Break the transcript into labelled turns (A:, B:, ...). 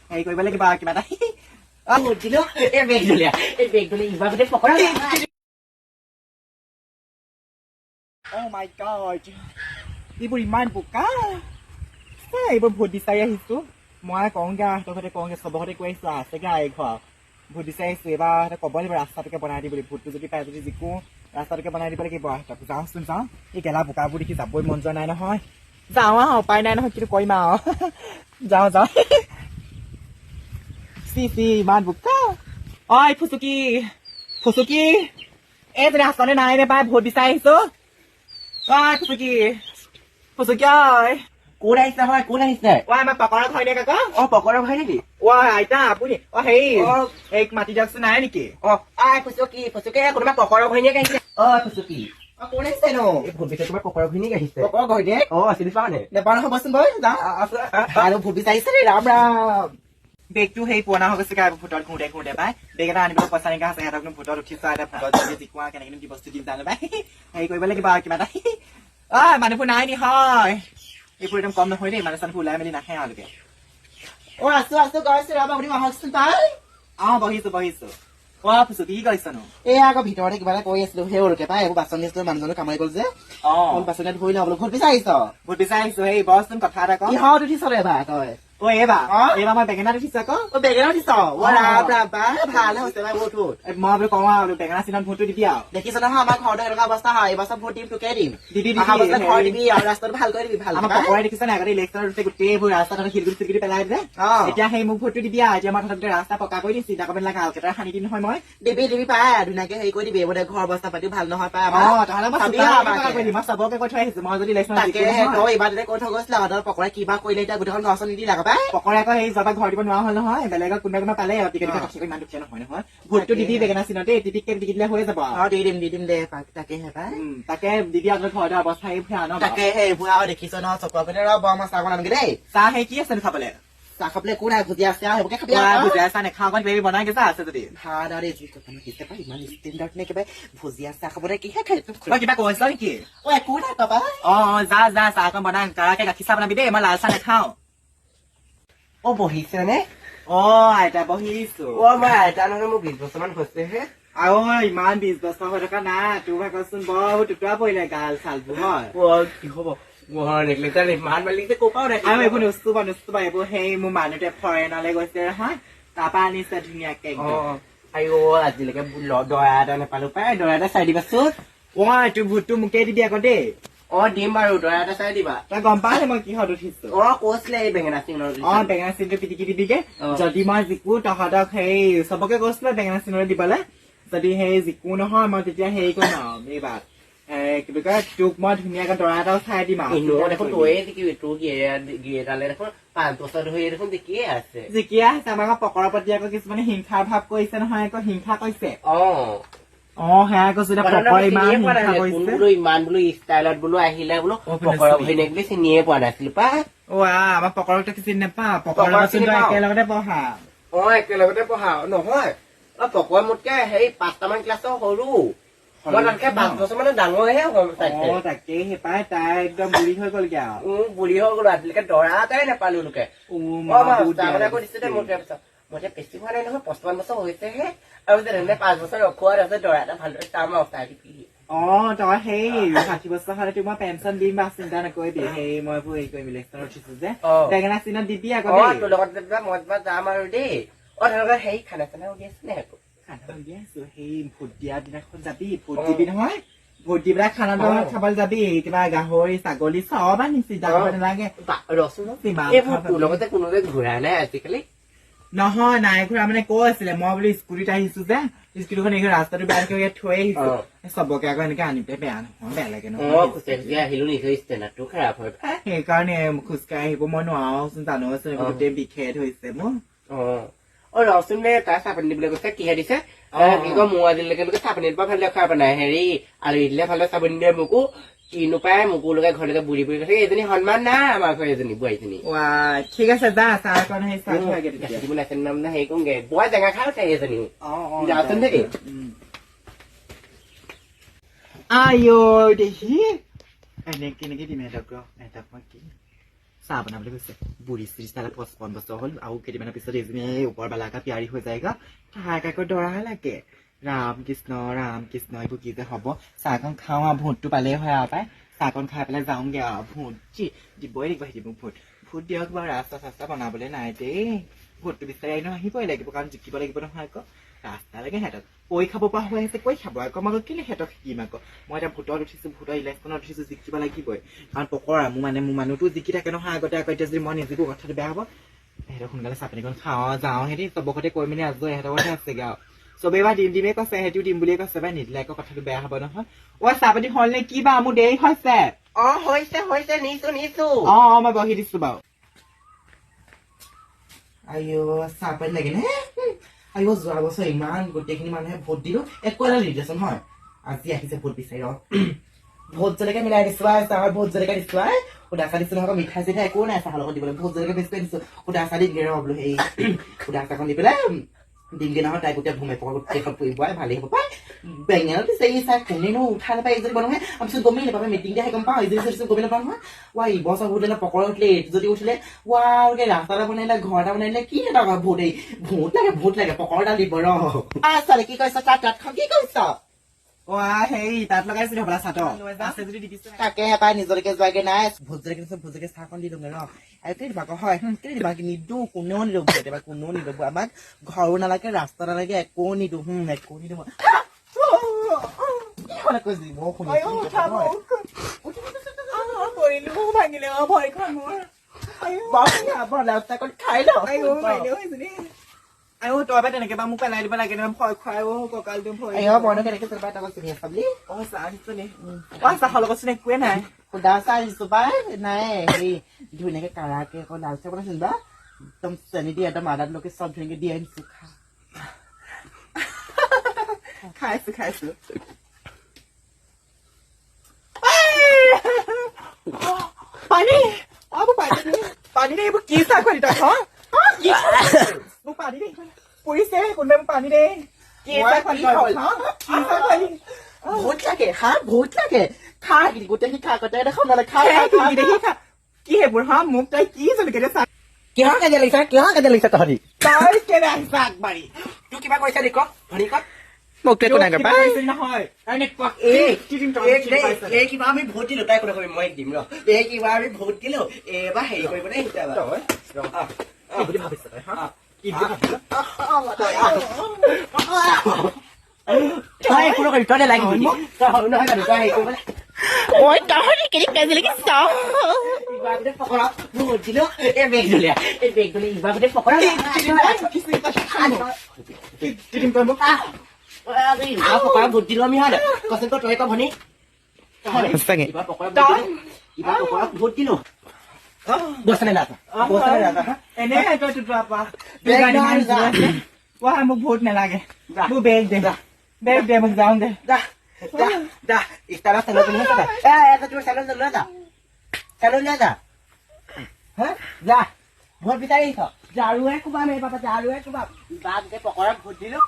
A: হেৰি কৰিব লাগিব কিবা এটা
B: দিলো এই বেগ দলিয়া ইবাৰ গোটেই পকৰা
A: Oh my god এইবোৰ ইমান বোকা এইবোৰ ভোট বিচাৰি আহিছো মই কওঁগে তহঁতে কওঁগে চবতে কৈ আহিছো আছেগে আই ঘৰ ভোট বিচাৰি আহিছো এইবাৰ ক'ব লাগিব ৰাস্তাটোকে বনাই দি বুলি ভোটটো যদি পাই যদি জিকো ৰাস্তাটোকে বনাই দিব লাগিব তাক যাওঁচোন যাওঁ এই গেলা বোকাবোৰ দেখি যাবই মন যোৱা নাই নহয় যাওঁ উপায় নাই নহয় কিন্তু কৰিম আৰু যাওঁ চি ইমান বোকা ঐ ফুচুকি এই যদি আচলতে নাই নে পাই ভোট বিচাৰি আহিছো ফুচুকি ঐ
B: কোন আহিছে হয় কোন আহিছে
A: আমাৰ পকৰা হয় নে কাকা
B: পকৰা ভাই নেকি
A: আইতা আপুনি হেৰি এই মাটি দিয়কচোন নাই নেকি
B: ফুচুকি কোনোবা পকৰা ঘৈণীয়েক আহিছে ফুচুকি
A: কোন আহিছে নো
B: এই ভোট বিচাৰি তোমাৰ পকৰা ঘৈণীয়েক আহিছে
A: পকৰা ঘৈণীয়েক
B: চিনি পাওঁ নে
A: নেপাওঁ হ'বচোন বাৰু যাওঁ আৰু ভোট বিচাৰিছে নে ৰাম বেগটো সেই পুৰণা হৈ গৈছে ভোটত ঘূৰোতে পাই বেগ এটা আনিবলৈ পইচা নাইকিয়া আছে সিহঁতক ভোটত উঠিছো এতিয়া ভোটত যদি জিকোৱা কেনেকে কি বস্তু দিম জানো পাই হেৰি কৰিব লাগিব কিবা এটা মানুহবোৰ নাই নি হয় এইবোৰ একদম কম নহয় দেই মানুহ চানুহ ওলাই মেলি নাহে আলোকে আছো গৈছো ৰবা আপুনি আহকচোন তাই বহিছো ফুচু কি কৰিছনো
B: এই আকৌ ভিতৰতে কিবা এটা কৰি আছিলো সেই ওলকে পাই এইবোৰ বাচন দিছিলো মানুহজনে কামাই গ'ল যে বাচন ধৰি লওঁ বোলো ভোট বিচাৰিছ
A: সেই বচোন কথা এটা কওঁ
B: কিহত উঠিছ এবাৰ তই
A: এইবাৰ মই বেঙেনাত উঠিছ আকৌ
B: বেগেনা উঠিছ ভাল হৈছে ভোট
A: মই বোলো কওঁ আৰু বেঙেনা চিনত ভোটটো দিবি আৰু
B: দেখিছ নহয় আমাৰ ঘৰতো এনেকুৱা অৱস্থা হয় এইবছৰ ভোট দিম তোকে দিম ঘৰ দিবি আৰু ৰাস্তাটো ভাল কৰি দিবি ভাল
A: আমাৰ পকৰাই দেখিছ নাই আগতে ইলেকশ্যন গোটেইবোৰ ৰাস্তাত শিলগুটি পেলাই যে এতিয়া সেই মোক ভোটটো দিবি আৰু এতিয়া মই গোটেই ৰাস্তা পকা কৰি দিছি তাকো লাগে আলকেটাৰ সানি দিম নহয় মই
B: দিবি পাই ধুনীয়াকে হেৰি কৰি দিবি এইবোৰে ঘৰ অৱস্থা পাতিও ভাল নহয় পাই
A: মই চবকে কৈ থৈ আহিছো মই যদি ইলেকশ্যন
B: এইবাৰ কৈ থৈ গৈছিলে আমাৰ পকৰাই কিবা কৰিলে এতিয়া গোটেইখন ঘৰ নিদিলা পাই
A: পকৰাই আকৌ সেই যাবা ঘৰ দিব নোৱাৰা হল নহয় বেলেগত কোনোবা পালে ইমান দুখীয়া নহয় নহয় ভোটটো দিবি বেঙেনা চিনতে টিপিকে দি দিলে হৈ যাব
B: দি দিম দে তাকেহে পাই
A: তাকে দিবি আপোনাৰ ঘৰতে অৱস্থা এই ভূঞা ন
B: তাকেহে ভূঞা দেখিছ ন চকুৰ পিনে ৰ বৰ মাছ চাহ বনামগে দেই
A: চাহ সেই কি আছে খাবলৈ
B: চাহ খাবলৈ একো নাই ভুজিয়া আছে সেইবোৰকে খাবি
A: ভুজিয়া চাহ নেখাওঁ অকণ বেবি বনাই গেছা আছে যদি
B: ভাত আৰু যি কথা দেখিছে পাই ইমান ষ্টেণ্ডাৰ্ড নে কিবা ভুজিয়া চাহ খাবলৈ কিহে খাই
A: কিবা কৈছ নেকি
B: একো নাই পাবা
A: যা চাহ অকণ বনাই কাৰাকে গাখীৰ চাহ বনাবি দেই মই লাল চাহ নাখাওঁ
B: বহিছে নে
A: আইতা বহিছো
B: মই আইতা নহয় মোৰ 20 বছৰমান হৈছেহে
A: আৰু ইমান 20 বছৰ হৈ থকা নাই তোৰ ভাগচোন বৰ টুকুৰা পৰিলে গাল চালবোৰ হয়
B: কি হব ইমান মালিক ক'পাও নাই
A: আৰু এইবোৰ নুচুবা এইবোৰ সেই মোৰ মানুহটোৱে ফৰেনালে গৈছে নহয় তাৰপৰা আনিছে ধুনীয়াকে
B: আজিলৈকে দৰা এটা নাপালো পাই দৰা এটা চাই দিবাচোন
A: তোৰ ভোটটো মোকে দিবি আকৌ দেই
B: দিম বাৰু দৰা এটা চাই দিবা
A: তই গম পালে মই কিহত উঠিছো
B: কৈছিলে এই বেঙেনা চিনৰ
A: বেঙেনা চিনটো পিটিকি দিবিগে যদি মই জিকো তহঁতক সেই চবকে কৈছিলে বেঙেনা চিনৰে দিবলৈ যদি সেই জিকো নহয় মই তেতিয়া হেৰি কৰিম আৰু এইবাৰ কি বুলি কয় তোক মই ধুনীয়াকে দৰা এটাও চাই দিম আৰু
B: দেখোন তয়ে দেখিবি তোৰ গিয়েটালে দেখোন 5 বছৰ ধৰি দেখোন দেখিয়ে আছে
A: জিকিয়ে আছে আমাক পকৰা প্ৰতি আকৌ কিছুমানে হিংসাৰ ভাৱ কৰিছে নহয় আকৌ হিংসা কৰিছে সেয়া কৈছো
B: ইমান বোলো ষ্টাইলত বোলো আহিলে বোলো পকৰা ভৈনীয়েক বুলি চিনিয়ে পোৱা নাছিলো পাই
A: আমাৰ পকৰাটো চিনি নাপাওঁ পকৰা একেলগতে পঢ়া
B: একেলগতে পঢ়া নহয় পকৰা মোতকে সেই 5টামান ক্লাছৰ সৰু মই তাতকে 5 বছৰ মানে ডাঙৰহে
A: তাকে পাই তাই একদম বুঢ়ী হৈ গলগে আৰু
B: বুঢ়ী হৈ গলো আজিলৈকে দৰা এটাই নাপালো লোকে দিছে দে মোৰ পিছত মই বেছি হোৱা নাই নহয় 55 বছৰ হৈছেহে আৰু যে 5 বছৰ ৰখোৱাৰ আছে দৰা এটা ভালদৰে চাম আৰু চাই দিবি
A: তই সেই 60 বছৰ হলে তোক মই পেঞ্চন দিম বা চিন্তা নকৰিবি সেই মই এইবোৰ হেৰি কৰিম ইলেকশ্যনত উঠিছো যে বেঙেনা চিনত দিবি আকৌ
B: তোৰ লগত মই যাম আৰু দেই তেনেকুৱা হেৰি খানা চানা উলিয়াইছে নে আকৌ
A: উলিয়াইছো সেই ভোট দিয়া দিনাখন যাবি ভোট দিবি নহয় ভোট দি পেলাই খানা খাবলৈ যাবি কিবা গাহৰি ছাগলী চব আনিছি যাব নালাগে
B: তোৰ লগতে কোনোৱে ঘূৰা নাই আজিকালি
A: নহয় নাই ঘূৰা মানে কৈ আছিলে মই বোলো স্কুটিত আহিছো যে স্কুটিখন ৰাস্তাটো বেয়া ইয়াত থৈ আহিছো চবকে আকৌ এনেকে আনি পেলাই বেয়া নহয় বেয়া লাগে
B: নহয় আহিলো নিজৰ ষ্টেণ্ডাৰ্ডটো খাৰাপ হয়
A: সেইকাৰণে খোজকাঢ়ি আহিব মই নোৱাৰোচোন জানোচোন গোটেই বিষেদ হৈছে মোৰ
B: ৰচোন দে তাই চাপানী দিবলৈ কৈছে কিহে দিছে কি কয় মোৰ আজিলৈকে চাপানী দিব ভালদৰে খাই পেলাই হেৰি আলহী দিলে ভালদৰে চাপানী দিয়ে মোকো কিনো পাই মোকো লগে ঘৰলৈকে বুঢ়ী বুঢ়ী কৈছে এইজনী সন্মান নাই আমাৰ ঘৰ এজনী বোৱাৰীজনী
A: ঠিক আছে যা চাহ কণ হেৰি
B: নাম না হেৰি কৰোগে বোৱা জেগা খাই উঠে এজনী যাচোন দেই
A: দেখি এনেকে দিম এহঁতক মই কি চাহ বনাবলৈ গৈছে বুঢ়ী চুৰি চালে 55 বছৰ হ'ল আৰু কেইদিনমানৰ পিছত এজনী ওপৰ বালাকা পিয়াৰী হৈ যায়গা হাহাকাকৈ দৰাহে লাগে ৰাম কৃষ্ণ এইবোৰ কি যে হ'ব চাহকণ খাওঁ আৰু ভোটটো পালেই হয় আৰু পাই চাহকণ খাই পেলাই যাওঁগে আৰু ভোট দিবই লাগিব আহিব ভোট দিয়ক বাৰু ৰাস্তা চাস্তা বনাবলৈ নাই দেই ভোটটো বিচাৰি আহি আহিবই লাগিব কাৰণ জিকিব লাগিব নহয় আকৌ ৰাস্তা লাগে সিহঁতক কৈ খাব পৰা হৈ আছে কৈ খাব আকৌ মই কেলে সিহঁতক শিকিম আকৌ মই এতিয়া ভোটত উঠিছো ভোটৰ ইলেকশ্যনত উঠিছো জিকিব লাগিবই কাৰণ পকৰা মোৰ মানুহটো জিকি থাকে নহয় আগতে আকৌ এতিয়া যদি মই নিজিকো কথাটো বেয়া হ'ব সিহঁতক সোনকালে চাপানীকণ খাওঁ যাওঁ সিহঁতি চবকতে কৈ মেলি আজৰি সিহঁতৰ কথা আছেগে আৰু চবেই বা দিমেই কৈছে সিহঁতিও দিম বুলিয়ে কৈছে বা নিদিলে আকৌ কথাটো বেয়া হ'ব নহয় চাহপানী হ'ল নে কি বা মোৰ দেৰি হৈছে
B: হৈছে নিছো
A: মই বহি দিছো বাৰু আইঅ চাহপানী লাগে নে আইঅ যোৱা বছৰ ইমান গোটেইখিনি মানুহে ভোট দিলো একো এটা নিৰ্দেশন হয় আজি আহিছে ভোট বিচাৰি ভোট জলকীয়া মিলাই দিছো চাহৰ ভোট জলকীয়া দিছো সুদা চাহ দিছো নহয় মিঠাই চিঠাই একো নাই চাহৰ লগত দিবলৈ ভোট জলকীয়া বেছি দিছো সুদা চাহ দি দিলে বোলো সেই সুদা চাহখন দি পেলাই দিমগে নহয় তাই গোটেই ভূমি পকা গোটেইখন পৰিব ভালেই হ'ব পাই বেঙেনা পিছে এই চাই কোনেনো উঠা নাপায় এইজনী নহয় আমি পিছত গমেই নাপাওঁ মিটিং দিয়াহে গম পাওঁ এইজনী পিছত গমেই নাপাওঁ নহয় ইবছৰ ভোট দিলে পকৰা উঠিলে এইটো যদি উঠিলে ৰাস্তা এটা বনাইলে ঘৰ এটা বনাইলে কি এটা ভোট লাগে পকৰা এটা দিব ছোৱালী কি কৈছ তাঁতখন কি কৈছ সেই তাঁত লগাইছিলো হবলা চাদৰ তাকে পাই নিজলৈকে যোৱাগে নাই ভোট জলকীয়া চাহখন দি দিওঁগে কেলে দিবা আকৌ হয় কেলে দিবা নিদো কোনেও নিদো কেতিয়াবা কোনেও নিদো আমাক ঘৰো নালাগে ৰাস্তা নালাগে একো নিদো একো নিদো খাই লওঁ তই বা তেনেকে বা মোক পেলাই দিব লাগে নহয় ভয় খুৱাই কঁকালটো ভয় বৰ্ণ কেনেকে চলিবা তই চিনি আছা বুলি চাহ দিছো নি চাহৰ লগত চোন একোৱে নাই সুদা চাহ দিছো পাই নাই হেৰি ধুনীয়াকে কাৰাকে আকৌ লাল চাহ বনাইছিল বা একদম চেনি দি একদম আদাত লকে চব ধুনীয়াকে দি আনিছো খাইছো পানী পানী দে এইবোৰ কি চাহ খুৱালি তই মোক পানী দে পৰিছে কোনোবাই মোক পানী দে ভোট লাগে খা গোটেই খা গোটেই দেখা নহলে খা কি সেইবোৰ মোক তই কি জলকীয়া চাহ কিহৰ কাজিয়া লাগিছা তহঁতি তই কেলে আহিছা আগবাঢ়ি তোৰ কিবা কৈছা নি মোক নহয় কিবা আমি ভোট দিলো তাই কোনে মই দিম কিবা আমি ভোট দিলো এইবাৰ হেৰি কৰিব দেই বুলি ভাবিছ ভোট দিলো আমি হয় কচোন তই ক ভনী ভোট দিলো মোক ভোট নালাগে মোৰ বেগ দে মোক যাওঁ দে ভোট বিচাৰি ঝাৰুৱে কোবাম এই বাবা ঝাৰুৱে কোবাম পকৰা ভোট দিলো